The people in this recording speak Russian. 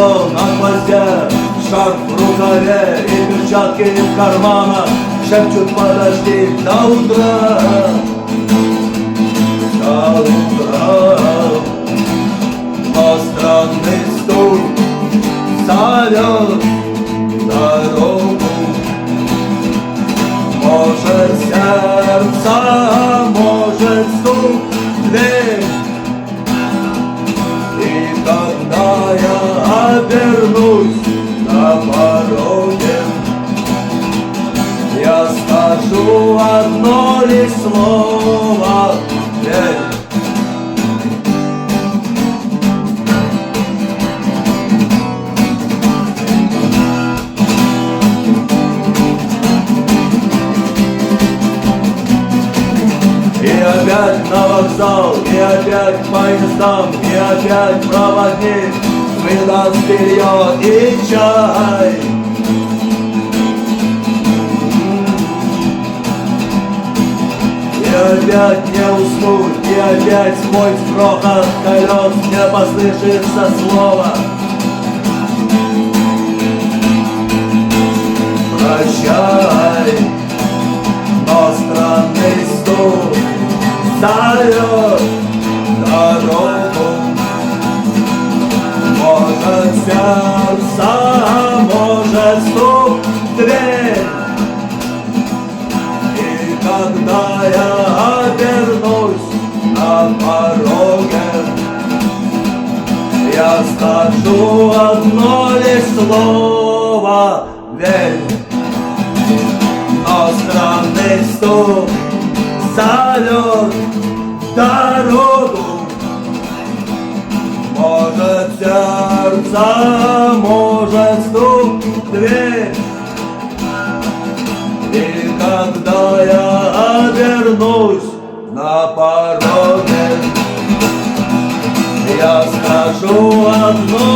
пальто на гвозде, шарф в рукаве и перчатки в карманах шепчут: подожди до утра, до утра. Но странный стук зовет дорогу. Может сердце, может стук в дверь. И когда я обернусь на пороге, я скажу одно лишь слово: верь. И опять на вокзал, и опять к поездам, и опять проводник выдаст белье и чай. И опять не уснуть, и опять сквозь грохот колес не послышится слово: прощай. Но странный стук зовет дорогу. Может сердце, может стук в дверь. И когда я обернусь на пороге, я скажу одно лишь слово: верь. Но странный стук зовет дорогу. Может сердце, может стук в дверь. И когда я обернусь на пороге, я скажу одно